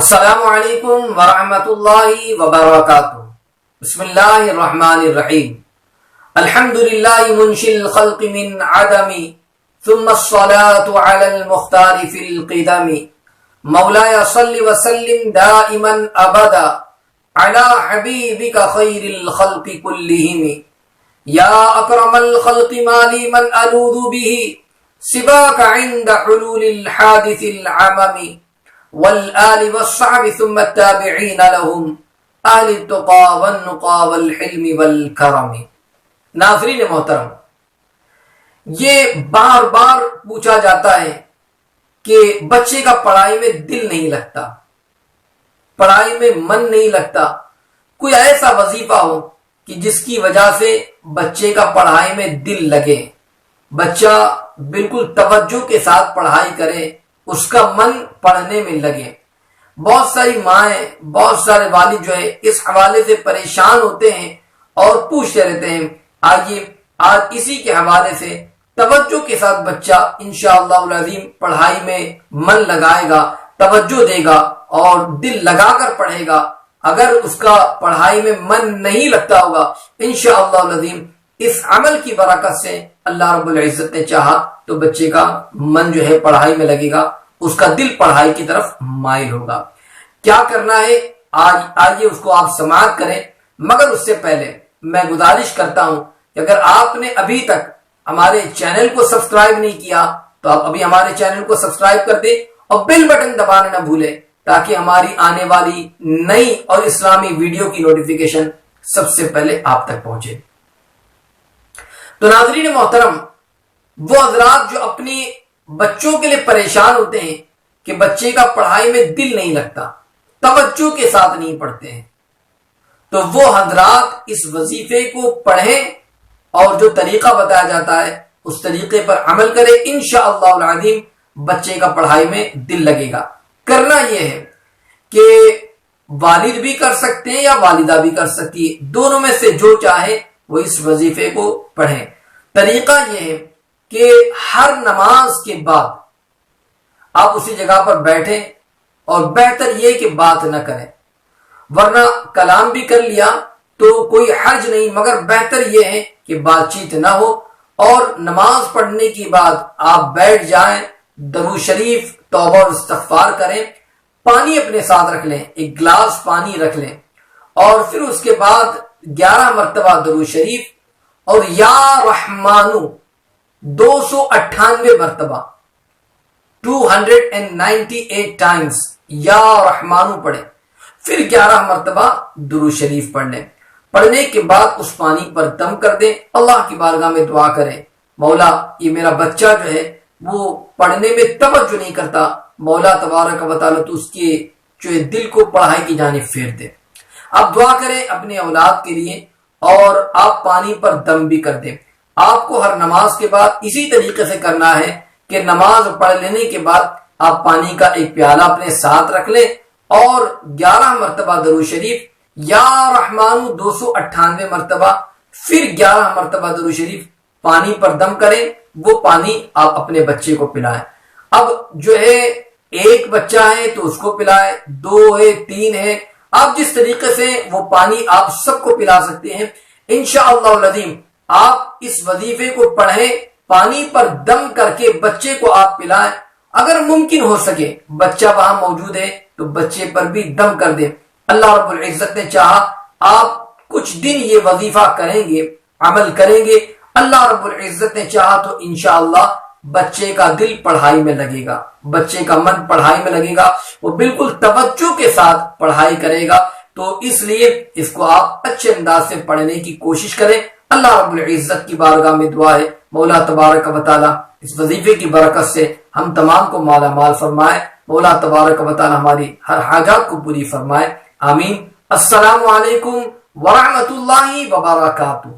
السلام علیکم ورحمۃ اللہ وبرکاتہ۔ بسم اللہ الرحمن الرحیم۔ الحمد للہ منشی الخلق من عدم ثم الصلاة علی المختار فی القدم۔ مولاي صل وسلم دائما ابدا علی حبیبک خیر الخلق کلہم۔ یا اکرم الخلق ما لی من الوذ به سواک عند حلول الحادث العمم۔ والآل والصحب ثم التابعین لهم اہل التقى والنقى والحلم والکرم۔ ناظرین محترم، یہ بار بار پوچھا جاتا ہے کہ بچے کا پڑھائی میں دل نہیں لگتا، پڑھائی میں من نہیں لگتا، کوئی ایسا وظیفہ ہو کہ جس کی وجہ سے بچے کا پڑھائی میں دل لگے، بچہ بالکل توجہ کے ساتھ پڑھائی کرے، اس کا من پڑھنے میں لگے۔ بہت ساری مائیں، بہت سارے والد جو ہے اس حوالے سے پریشان ہوتے ہیں اور پوچھتے رہتے ہیں۔ آئیے آج اسی کے حوالے سے توجہ کے ساتھ بچہ انشاءاللہ العظیم پڑھائی میں من لگائے گا، توجہ دے گا اور دل لگا کر پڑھے گا۔ اگر اس کا پڑھائی میں من نہیں لگتا ہوگا، انشاءاللہ العظیم اس عمل کی برکت سے اللہ رب العزت نے چاہا تو بچے کا من جو ہے پڑھائی میں لگے گا، اس کا دل پڑھائی کی طرف مائل ہوگا۔ کیا کرنا ہے آج آئیے اس کو آپ سماعت کریں، مگر اس سے پہلے میں گزارش کرتا ہوں کہ اگر آپ نے ابھی تک ہمارے چینل کو سبسکرائب نہیں کیا تو آپ ابھی ہمارے چینل کو سبسکرائب کر دیں اور بیل بٹن دبانا نہ بھولیں تاکہ ہماری آنے والی نئی اور اسلامی ویڈیو کی نوٹیفیکیشن سب سے پہلے آپ تک پہنچے۔ تو ناظرین محترم، وہ حضرات جو اپنی بچوں کے لیے پریشان ہوتے ہیں کہ بچے کا پڑھائی میں دل نہیں لگتا، توجہ کے ساتھ نہیں پڑھتے ہیں، تو وہ حضرات اس وظیفے کو پڑھیں اور جو طریقہ بتایا جاتا ہے اس طریقے پر عمل کرے، انشاءاللہ العظیم بچے کا پڑھائی میں دل لگے گا۔ کرنا یہ ہے کہ والد بھی کر سکتے ہیں یا والدہ بھی کر سکتی ہے، دونوں میں سے جو چاہے وہ اس وظیفے کو پڑھیں۔ طریقہ یہ ہے کہ ہر نماز کے بعد آپ اسی جگہ پر بیٹھیں اور بہتر یہ کہ بات نہ کریں، ورنہ کلام بھی کر لیا تو کوئی حرج نہیں، مگر بہتر یہ ہے کہ بات چیت نہ ہو اور نماز پڑھنے کے بعد آپ بیٹھ جائیں، درود شریف توبہ اور استغفار کریں، پانی اپنے ساتھ رکھ لیں، ایک گلاس پانی رکھ لیں اور پھر اس کے بعد 11 مرتبہ درود شریف اور یا رحمانو 298 مرتبہ 298 ٹائمز یا رحمانو پڑھیں، پھر 11 مرتبہ درود شریف پڑھ لیں۔ پڑھنے کے بعد اس پانی پر دم کر دیں، اللہ کی بارگاہ میں دعا کریں، مولا یہ میرا بچہ جو ہے وہ پڑھنے میں توجہ نہیں کرتا، مولا تبارک و تعالی تو اس کے جو دل کو پڑھائی کی جانب پھیر دے۔ آپ دعا کریں اپنے اولاد کے لیے اور آپ پانی پر دم بھی کر دیں۔ آپ کو ہر نماز کے بعد اسی طریقے سے کرنا ہے کہ نماز پڑھ لینے کے بعد آپ پانی کا ایک پیالہ اپنے ساتھ رکھ لیں اور 11 مرتبہ درود شریف یا رحمان 298 مرتبہ، پھر 11 مرتبہ درود شریف پانی پر دم کریں، وہ پانی آپ اپنے بچے کو پلائیں۔ اب جو ہے ایک بچہ ہے تو اس کو پلائیں، 2 ہے، 3 ہے، آپ جس طریقے سے وہ پانی آپ سب کو پلا سکتے ہیں۔ انشاءاللہ العظیم آپ اس وظیفے کو پڑھیں، پانی پر دم کر کے بچے کو آپ پلائیں، اگر ممکن ہو سکے بچہ وہاں موجود ہے تو بچے پر بھی دم کر دیں۔ اللہ رب العزت نے چاہا آپ کچھ دن یہ وظیفہ کریں گے، عمل کریں گے، اللہ رب العزت نے چاہا تو انشاءاللہ بچے کا دل پڑھائی میں لگے گا، بچے کا من پڑھائی میں لگے گا، وہ بالکل توجہ کے ساتھ پڑھائی کرے گا۔ تو اس لیے اس کو آپ اچھے انداز سے پڑھنے کی کوشش کریں۔ اللہ رب العزت کی بارگاہ میں دعا ہے مولا تبارک و تعالی اس وظیفے کی برکت سے ہم تمام کو مالا مال فرمائے، مولا تبارک و تعالی ہماری ہر حاجات کو پوری فرمائے، آمین۔ السلام علیکم ورحمۃ اللہ وبرکاتہ۔